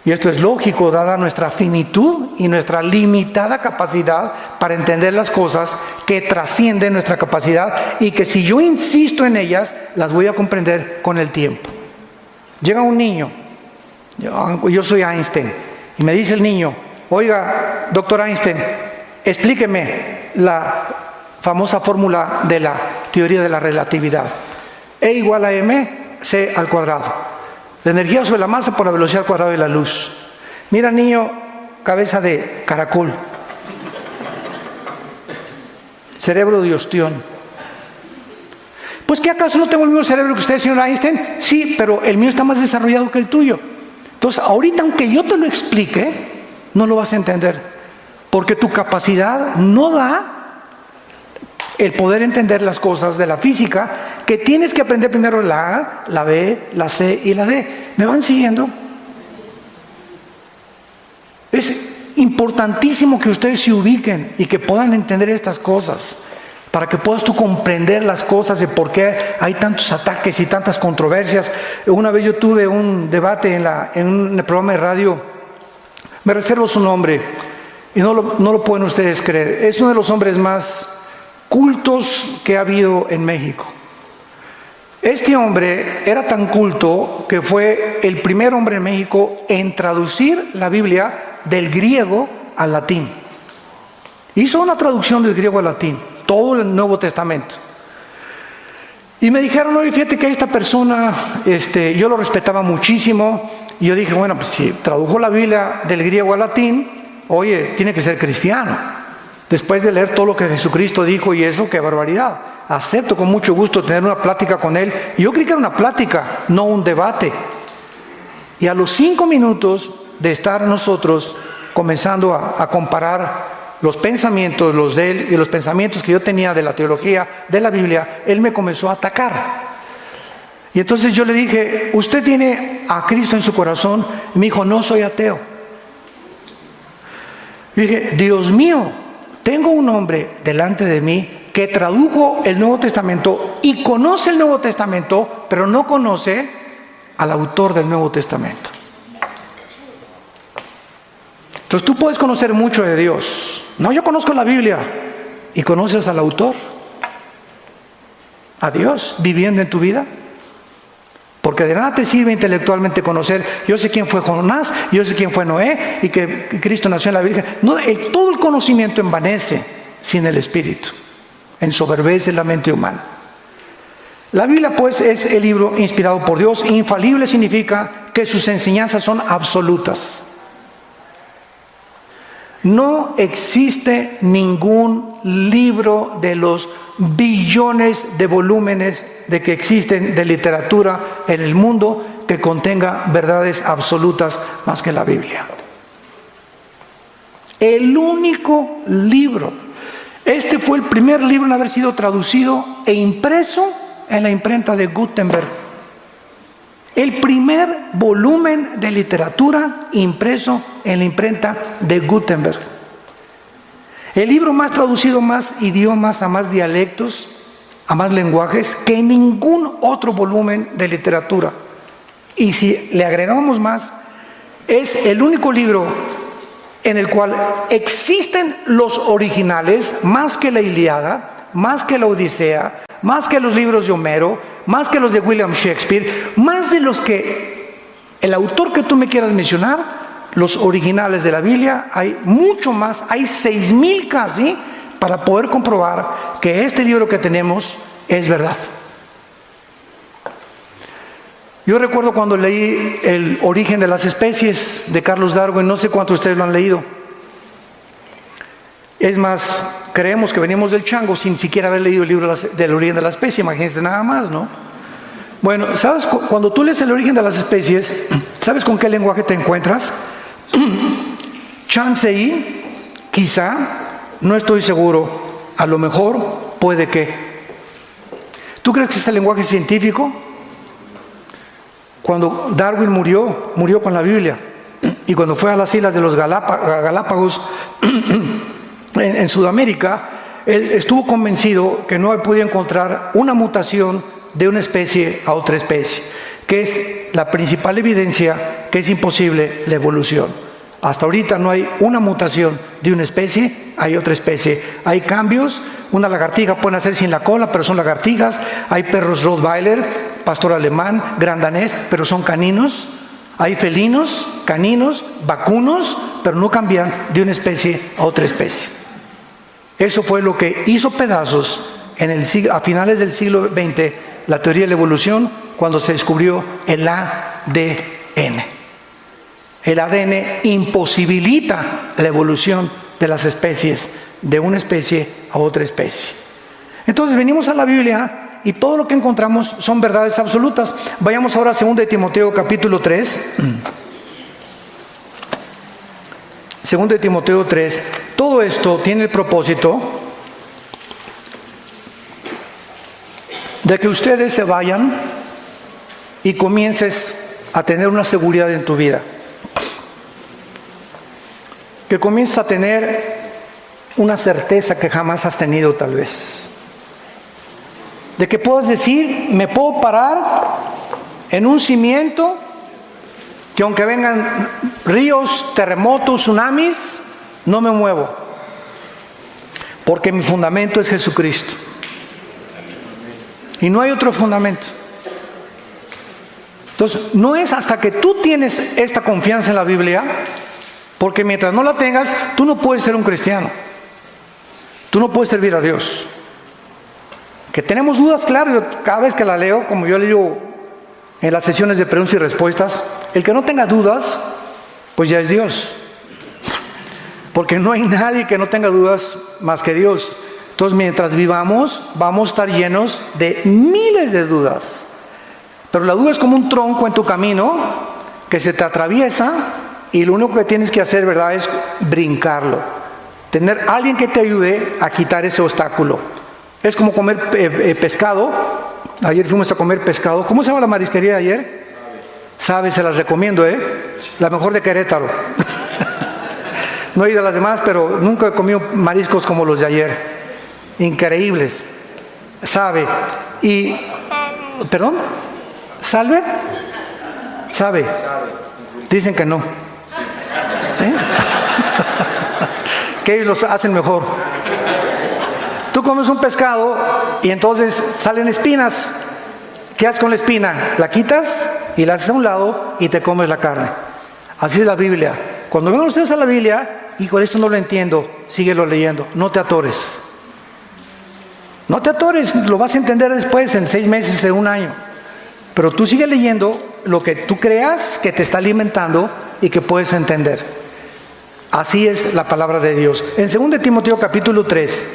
Y esto es lógico, dada nuestra finitud y nuestra limitada capacidad para entender las cosas que trascienden nuestra capacidad y que si yo insisto en ellas, las voy a comprender con el tiempo. Llega un niño, yo soy Einstein, y me dice el niño, oiga, doctor Einstein, explíqueme la famosa fórmula de la teoría de la relatividad. E igual a mc al cuadrado. La energía sobre la masa por la velocidad al cuadrado de la luz. Mira, niño, cabeza de caracol. Cerebro de ostión. Pues, ¿qué acaso no tengo el mismo cerebro que usted, señor Einstein? Sí, pero el mío está más desarrollado que el tuyo. Entonces, ahorita, aunque yo te lo explique, no lo vas a entender. Porque tu capacidad no da el poder entender las cosas de la física, que tienes que aprender primero la A, la B, la C y la D. ¿Me van siguiendo? Es importantísimo que ustedes se ubiquen y que puedan entender estas cosas, para que puedas tú comprender las cosas de por qué hay tantos ataques y tantas controversias. Una vez yo tuve un debate en un programa de radio, me reservo su nombre, y no lo pueden ustedes creer. Es uno de los hombres más cultos que ha habido en México. Este hombre era tan culto que fue el primer hombre en México en traducir la Biblia del griego al latín. Hizo una traducción del griego al latín, todo el Nuevo Testamento. Y me dijeron, oye, fíjate que esta persona, yo lo respetaba muchísimo, y yo dije, bueno, pues si tradujo la Biblia del griego al latín, oye, tiene que ser cristiano. Después de leer todo lo que Jesucristo dijo y eso, qué barbaridad. acepto con mucho gusto tener una plática con él. Y yo creí que era una plática, no un debate. Y a los 5 minutos de estar nosotros comenzando a comparar los pensamientos, los de él y los pensamientos que yo tenía de la teología, de la Biblia, él me comenzó a atacar. Y entonces yo le dije, ¿usted tiene a Cristo en su corazón? Y me dijo, no, soy ateo. Y dije, Dios mío, tengo un hombre delante de mí que tradujo el Nuevo Testamento y conoce el Nuevo Testamento, pero no conoce al autor del Nuevo Testamento. Entonces tú puedes conocer mucho de Dios. No, yo conozco la Biblia. ¿Y conoces al autor? ¿A Dios viviendo en tu vida? Porque de nada te sirve intelectualmente conocer, yo sé quién fue Jonás, yo sé quién fue Noé, y que Cristo nació en la Virgen. No, todo el conocimiento envanece sin el Espíritu, ensoberbece la mente humana. La Biblia, pues, es el libro inspirado por Dios. Infalible significa que sus enseñanzas son absolutas. No existe ningún libro de los billones de volúmenes de que existen de literatura en el mundo que contenga verdades absolutas más que la Biblia. El único libro. Este fue el primer libro en haber sido traducido e impreso en la imprenta de Gutenberg. El primer volumen de literatura impreso en la imprenta de Gutenberg. El libro más traducido a más idiomas, a más dialectos, a más lenguajes que ningún otro volumen de literatura. Y si le agregamos más, es el único libro en el cual existen los originales, más que la Ilíada, más que la Odisea, más que los libros de Homero, más que los de William Shakespeare, más de los que el autor que tú me quieras mencionar, los originales de la Biblia, hay mucho más, hay 6,000 casi, para poder comprobar que este libro que tenemos es verdad. Yo recuerdo cuando leí El origen de las especies de Carlos Darwin, no sé cuántos de ustedes lo han leído. Es más, creemos que venimos del chango sin siquiera haber leído el libro del origen de la especie, imagínense nada más, ¿no? Bueno, ¿sabes? Cuando tú lees El origen de las especies, ¿sabes con qué lenguaje te encuentras? Chance y, quizá, no estoy seguro, a lo mejor, puede que. ¿Tú crees que ese lenguaje es científico? Cuando Darwin murió con la Biblia. Y cuando fue a las islas de los Galápagos, en Sudamérica, él estuvo convencido que no podía encontrar una mutación de una especie a otra especie, que es la principal evidencia que es imposible la evolución. Hasta ahorita no hay una mutación de una especie, hay otra especie. Hay cambios, una lagartija puede nacer sin la cola, pero son lagartijas. Hay perros Rottweiler, pastor alemán, gran danés, pero son caninos. Hay felinos, caninos, vacunos, pero no cambian de una especie a otra especie. Eso fue lo que hizo pedazos a finales del siglo XX la teoría de la evolución, cuando se descubrió el ADN. El ADN imposibilita la evolución de las especies, de una especie a otra especie. Entonces venimos a la Biblia y todo lo que encontramos son verdades absolutas. Vayamos ahora a 2 Timoteo capítulo 3. 2 Timoteo 3. Todo esto tiene el propósito de que ustedes se vayan y comiences a tener una seguridad en tu vida. Que comiences a tener una certeza que jamás has tenido tal vez. De que puedas decir, me puedo parar en un cimiento que aunque vengan ríos, terremotos, tsunamis, no me muevo. Porque mi fundamento es Jesucristo. Y no hay otro fundamento. Entonces, no es hasta que tú tienes esta confianza en la Biblia, porque mientras no la tengas, tú no puedes ser un cristiano. Tú no puedes servir a Dios. Que tenemos dudas, claro, yo cada vez que la leo, como yo leo en las sesiones de preguntas y respuestas, el que no tenga dudas, pues ya es Dios. Porque no hay nadie que no tenga dudas más que Dios. Entonces, mientras vivamos, vamos a estar llenos de miles de dudas. Pero la duda es como un tronco en tu camino que se te atraviesa y lo único que tienes que hacer, ¿verdad?, es brincarlo. Tener alguien que te ayude a quitar ese obstáculo. Es como comer pescado. Ayer fuimos a comer pescado. ¿Cómo se llama la marisquería de ayer? Sabe, se las recomiendo, la mejor de Querétaro. No he ido a las demás, pero nunca he comido mariscos como los de ayer. Increíbles. Sabe. Y, ¿perdón? ¿Salve? ¿Sabe? Dicen que no. ¿Sí? Que ellos los hacen mejor. Tú comes un pescado y entonces salen espinas. ¿Qué haces con la espina? La quitas y la haces a un lado y te comes la carne. Así es la Biblia. Cuando vengan ustedes a la Biblia, hijo, esto no lo entiendo, síguelo leyendo, no te atores. No te atores, lo vas a entender después, en 6 meses, en 1 año. Pero tú sigue leyendo lo que tú creas que te está alimentando y que puedes entender. Así es la palabra de Dios. En 2 Timoteo capítulo 3,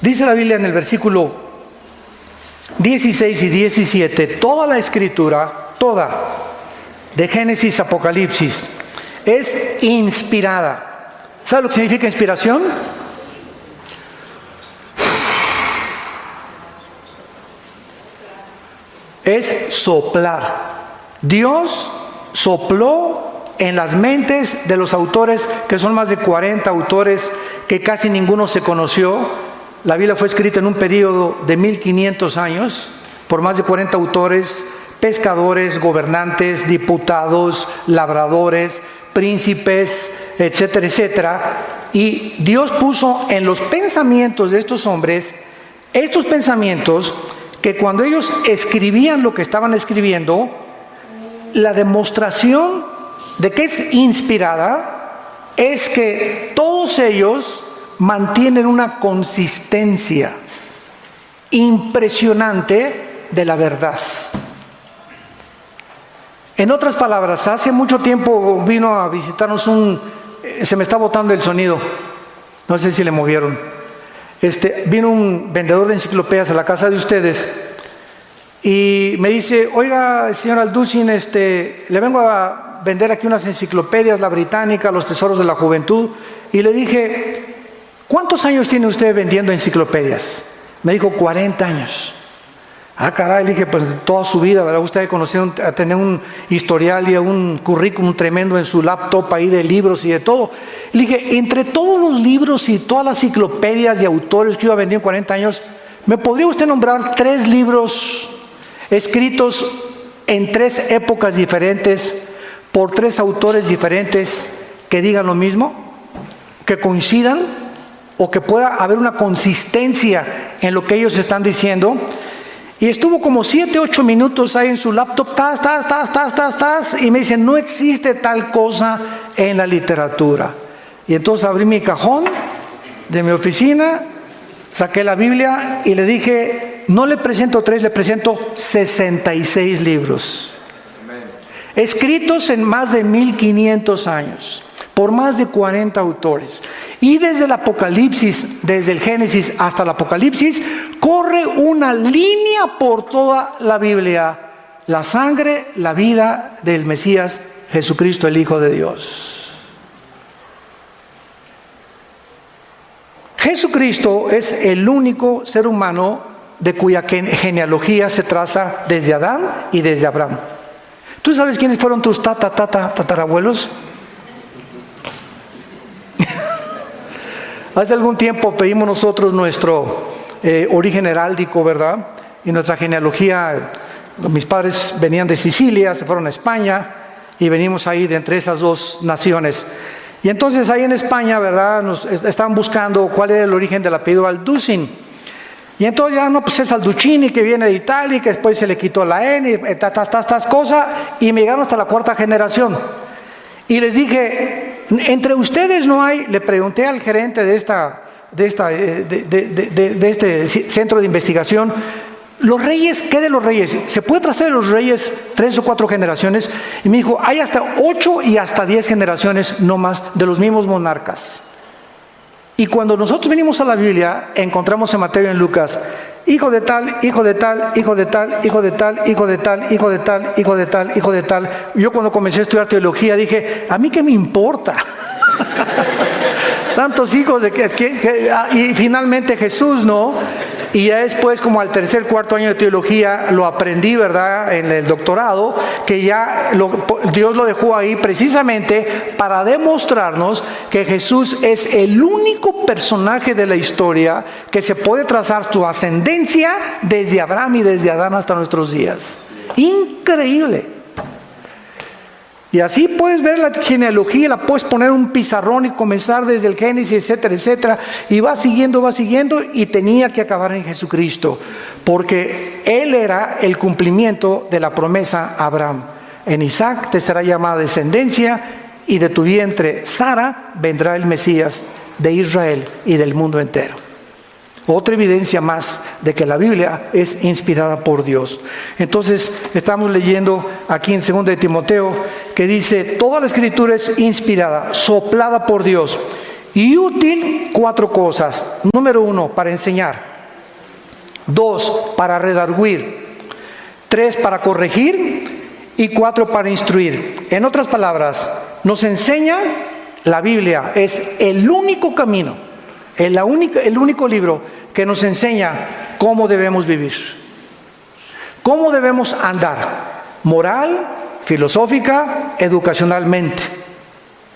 dice la Biblia en el versículo 16 y 17, toda la escritura, toda, de Génesis a Apocalipsis, es inspirada. ¿Sabe lo que significa inspiración? Es soplar. Dios sopló en las mentes de los autores, que son más de 40 autores, que casi ninguno se conoció. La Biblia fue escrita en un periodo de 1500 años, por más de 40 autores, pescadores, gobernantes, diputados, labradores, príncipes, etcétera, etcétera. Y Dios puso en los pensamientos de estos hombres, estos pensamientos, que cuando ellos escribían lo que estaban escribiendo, la demostración de que es inspirada es que todos ellos mantienen una consistencia impresionante de la verdad. En otras palabras, hace mucho tiempo vino a visitarnos se me está botando el sonido, no sé si le movieron. Vino un vendedor de enciclopedias a la casa de ustedes y me dice, oiga, señor Alducin, le vengo a vender aquí unas enciclopedias, la británica, los tesoros de la juventud. Y le dije, ¿cuántos años tiene usted vendiendo enciclopedias? Me dijo, 40 años. Ah, caray, le dije, pues toda su vida, ¿verdad? Usted ha tener un historial y un currículum tremendo en su laptop ahí de libros y de todo. Le dije, entre todos los libros y todas las enciclopedias y autores que yo he vendido en 40 años, ¿me podría usted nombrar 3 libros escritos en 3 épocas diferentes, por 3 autores diferentes, que digan lo mismo, que coincidan, o que pueda haber una consistencia en lo que ellos están diciendo? Y estuvo como 7, 8 minutos ahí en su laptop, y me dice, no existe tal cosa en la literatura. Y entonces abrí mi cajón de mi oficina, saqué la Biblia y le dije, no le presento 3, le presento 66 libros. Escritos en más de 1500 años, por más de 40 autores. Y desde el Apocalipsis, desde el Génesis hasta el Apocalipsis, corre una línea por toda la Biblia: la sangre, la vida del Mesías, Jesucristo, el Hijo de Dios. Jesucristo es el único ser humano de cuya genealogía se traza desde Adán y desde Abraham. ¿Tú sabes quiénes fueron tus tatarabuelos? Hace algún tiempo pedimos nosotros nuestro origen heráldico, ¿verdad? Y nuestra genealogía. Mis padres venían de Sicilia, se fueron a España y venimos ahí de entre esas 2 naciones. Y entonces ahí en España, ¿verdad?, nos estaban buscando cuál era el origen del apellido Alducin. Y entonces ya no, pues es Alducini, que viene de Italia, y que después se le quitó la N, estas cosas, y me llegaron hasta la 4ª generación. Y les dije, entre ustedes no hay, le pregunté al gerente de este centro de investigación, los reyes, ¿qué de los reyes? ¿Se puede trazar de los reyes 3 o 4 generaciones? Y me dijo, hay hasta 8 y hasta 10 generaciones, no más, de los mismos monarcas. Y cuando nosotros venimos a la Biblia, encontramos en Mateo y en Lucas, hijo de tal, hijo de tal, hijo de tal, hijo de tal, hijo de tal, hijo de tal, hijo de tal, hijo de tal. Yo cuando comencé a estudiar teología dije, ¿a mí qué me importa? Tantos hijos y finalmente Jesús, ¿no? Y ya después, como al tercer, cuarto año de teología, lo aprendí, ¿verdad? En el doctorado, que ya Dios lo dejó ahí precisamente para demostrarnos que Jesús es el único personaje de la historia que se puede trazar su ascendencia desde Abraham y desde Adán hasta nuestros días. Increíble. Y así puedes ver la genealogía, la puedes poner un pizarrón y comenzar desde el Génesis, etcétera, etcétera. Y va siguiendo, y tenía que acabar en Jesucristo, porque Él era el cumplimiento de la promesa a Abraham. En Isaac te será llamada descendencia, y de tu vientre, Sara, vendrá el Mesías de Israel y del mundo entero. Otra evidencia más de que la Biblia es inspirada por Dios. Entonces, estamos leyendo aquí en 2 de Timoteo, que dice, toda la Escritura es inspirada, soplada por Dios, y útil 4 cosas. Número 1, para enseñar. 2, para redarguir. 3, para corregir. Y 4, para instruir. En otras palabras, nos enseña, la Biblia es el único camino, el único libro que nos enseña cómo debemos vivir, cómo debemos andar, moral, filosófica, educacionalmente.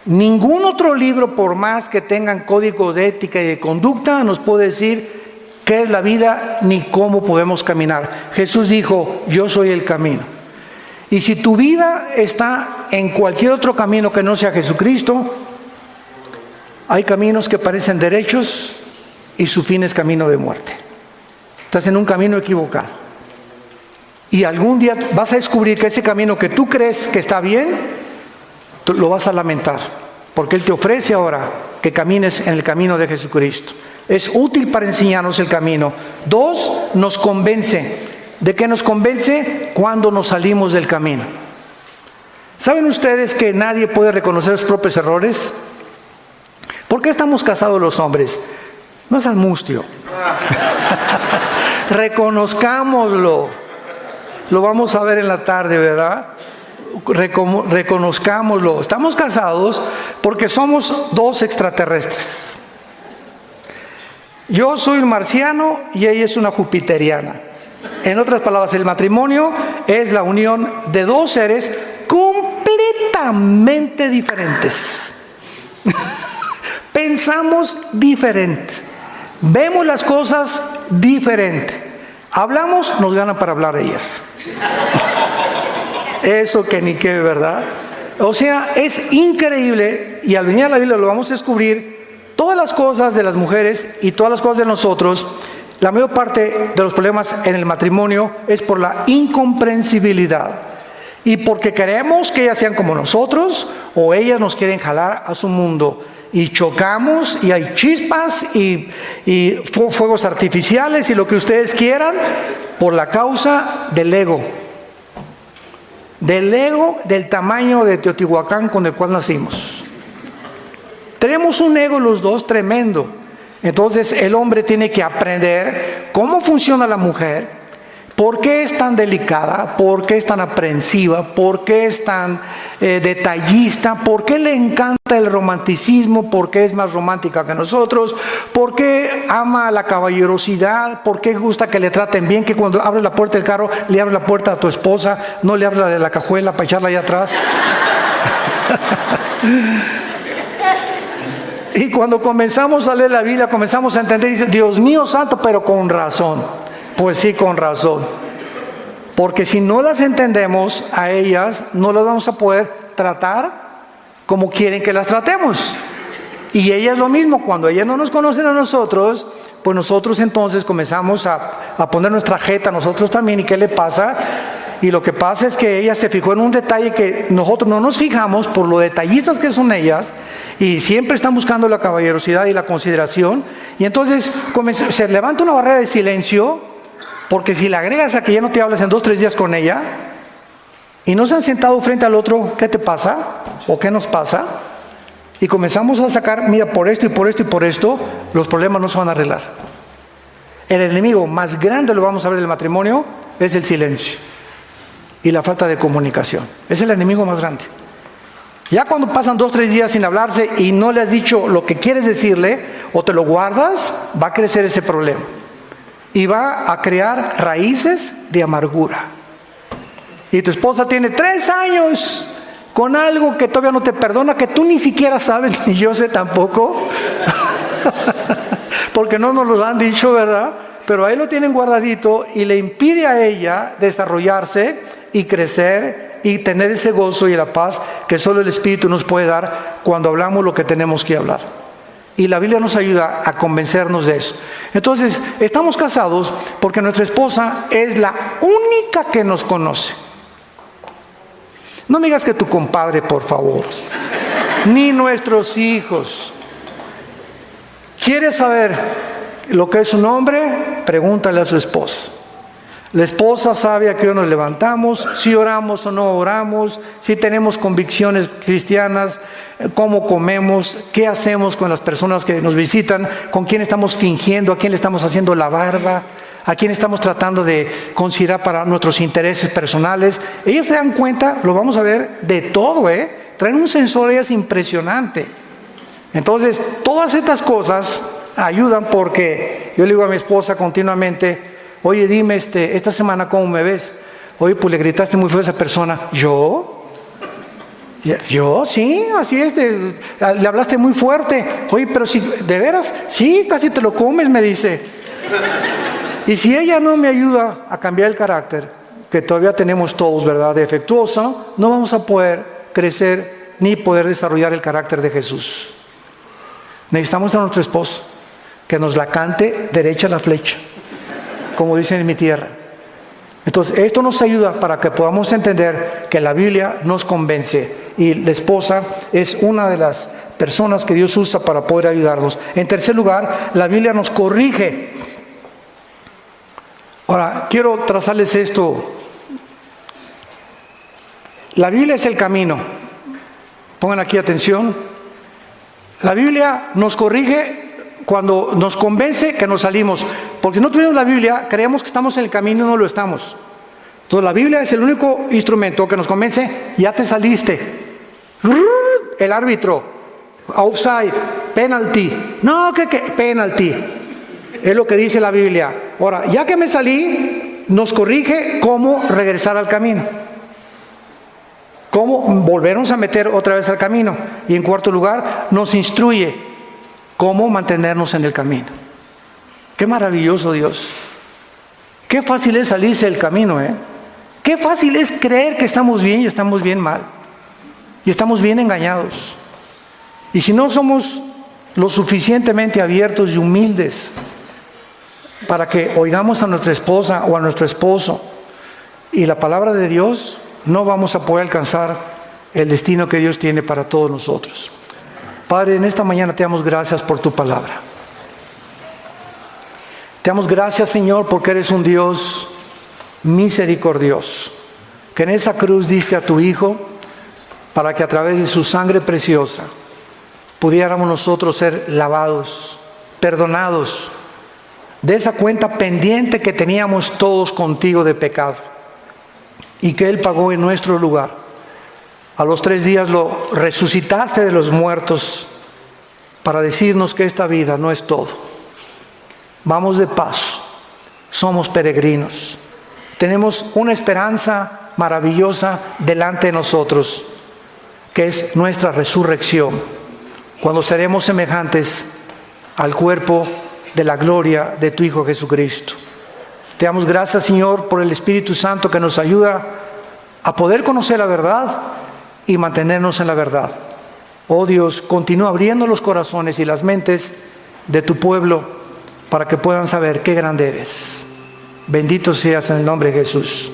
Ningún otro libro, por más que tengan códigos de ética y de conducta, nos puede decir qué es la vida ni cómo podemos caminar. Jesús dijo, yo soy el camino. Y si tu vida está en cualquier otro camino que no sea Jesucristo, hay caminos que parecen derechos y su fin es camino de muerte. Estás en un camino equivocado. Y algún día vas a descubrir que ese camino que tú crees que está bien, tú lo vas a lamentar, porque Él te ofrece ahora que camines en el camino de Jesucristo. Es útil para enseñarnos el camino. 2, nos convence. ¿De qué nos convence? Cuando nos salimos del camino. ¿Saben ustedes que nadie puede reconocer sus propios errores? ¿Por qué estamos casados los hombres? No seas mustio. Reconozcámoslo. Lo vamos a ver en la tarde, ¿verdad? Reconozcámoslo. Estamos casados porque somos 2 extraterrestres. Yo soy un marciano y ella es una jupiteriana. En otras palabras, el matrimonio es la unión de 2 seres completamente diferentes. Pensamos diferente. Vemos las cosas diferente. Hablamos, nos ganan para hablar ellas. Eso que ni qué, ¿verdad? O sea, es increíble, y al venir a la Biblia lo vamos a descubrir, todas las cosas de las mujeres y todas las cosas de nosotros, la mayor parte de los problemas en el matrimonio es por la incomprensibilidad. Y porque queremos que ellas sean como nosotros, o ellas nos quieren jalar a su mundo. Y chocamos, y hay chispas, y fuegos artificiales, y lo que ustedes quieran, por la causa del ego. Del ego del tamaño de Teotihuacán con el cual nacimos. Tenemos un ego los 2 tremendo. Entonces el hombre tiene que aprender cómo funciona la mujer, por qué es tan delicada, por qué es tan aprensiva, por qué es tan detallista, por qué le encanta el romanticismo, por qué es más romántica que nosotros, por qué ama la caballerosidad, por qué gusta que le traten bien, que cuando abres la puerta del carro le abres la puerta a tu esposa, no le abres la de la cajuela para echarla allá atrás. Y cuando comenzamos a leer la Biblia, comenzamos a entender y dice, Dios mío santo, pero con razón. Pues sí, con razón. Porque si no las entendemos a ellas, no las vamos a poder tratar como quieren que las tratemos. Y ellas lo mismo, cuando ellas no nos conocen a nosotros, pues nosotros entonces comenzamos a poner nuestra jeta nosotros también. ¿Y qué le pasa? Y lo que pasa es que ella se fijó en un detalle que nosotros no nos fijamos por lo detallistas que son ellas, y siempre están buscando la caballerosidad y la consideración. Y entonces se levanta una barrera de silencio, porque si le agregas a que ya no te hablas en 2 o 3 días con ella, y no se han sentado frente al otro, ¿qué te pasa? ¿O qué nos pasa? y comenzamos a sacar, mira, por esto y por esto y por esto, los problemas no se van a arreglar. El enemigo más grande, lo vamos a ver del matrimonio, es el silencio y la falta de comunicación. Es el enemigo más grande. Ya cuando pasan 2 o 3 días sin hablarse y no le has dicho lo que quieres decirle, o te lo guardas, va a crecer ese problema. Y va a crear raíces de amargura. Y tu esposa tiene 3 años con algo que todavía no te perdona, que tú ni siquiera sabes, ni yo sé tampoco, porque no nos lo han dicho, ¿verdad? Pero ahí lo tienen guardadito y le impide a ella desarrollarse y crecer y tener ese gozo y la paz que solo el Espíritu nos puede dar cuando hablamos lo que tenemos que hablar. Y la Biblia nos ayuda a convencernos de eso. Entonces, estamos casados porque nuestra esposa es la única que nos conoce. No me digas que tu compadre, por favor, ni nuestros hijos. ¿Quieres saber lo que es su nombre? Pregúntale a su esposa. La esposa sabe a qué hora nos levantamos, si oramos o no oramos, si tenemos convicciones cristianas, cómo comemos, qué hacemos con las personas que nos visitan, con quién estamos fingiendo, a quién le estamos haciendo la barba, a quién estamos tratando de considerar para nuestros intereses personales. Ellas se dan cuenta, lo vamos a ver, de todo, traen un sensor ellas impresionante. Entonces, todas estas cosas ayudan porque yo le digo a mi esposa continuamente, oye, dime esta semana cómo me ves. Oye, pues le gritaste muy feo a esa persona. ¿Yo? ¿Yo? Sí, así es. Le hablaste muy fuerte. Oye, pero si, ¿de veras? Sí, casi te lo comes, me dice. Y si ella no me ayuda a cambiar el carácter, que todavía tenemos todos, ¿verdad?, defectuoso, no vamos a poder crecer ni poder desarrollar el carácter de Jesús. Necesitamos a nuestro esposo que nos la cante derecha la flecha, como dicen en mi tierra. Entonces, esto nos ayuda para que podamos entender que la Biblia nos convence y la esposa es una de las personas que Dios usa para poder ayudarnos. En tercer lugar, la Biblia nos corrige. Ahora, quiero trazarles esto. La Biblia es el camino. Pongan aquí atención. La Biblia nos corrige cuando nos convence que nos salimos. Porque si no tuviéramos la Biblia, creemos que estamos en el camino y no lo estamos. Entonces la Biblia es el único instrumento que nos convence, ya te saliste. El árbitro, offside, penalty. No, ¿qué? Penalty. Es lo que dice la Biblia. Ahora, ya que me salí, nos corrige cómo regresar al camino. Cómo volvernos a meter otra vez al camino. Y en cuarto lugar, nos instruye cómo mantenernos en el camino. Qué maravilloso Dios. Qué fácil es salirse del camino, Qué fácil es creer que estamos bien y estamos bien mal. Y estamos bien engañados. Y si no somos lo suficientemente abiertos y humildes para que oigamos a nuestra esposa o a nuestro esposo y la palabra de Dios, no vamos a poder alcanzar el destino que Dios tiene para todos nosotros. Padre, en esta mañana te damos gracias por tu palabra. Te damos gracias, Señor, porque eres un Dios misericordioso, que en esa cruz diste a tu Hijo para que a través de su sangre preciosa pudiéramos nosotros ser lavados, perdonados de esa cuenta pendiente que teníamos todos contigo de pecado y que Él pagó en nuestro lugar. A los 3 días lo resucitaste de los muertos para decirnos que esta vida no es todo. Vamos de paso, somos peregrinos, tenemos una esperanza maravillosa delante de nosotros, que es nuestra resurrección, cuando seremos semejantes al cuerpo de la gloria de tu Hijo Jesucristo. Te damos gracias, Señor, por el Espíritu Santo que nos ayuda a poder conocer la verdad y mantenernos en la verdad. Oh Dios, continúa abriendo los corazones y las mentes de tu pueblo para que puedan saber qué grande eres. Bendito seas en el nombre de Jesús.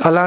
Alá.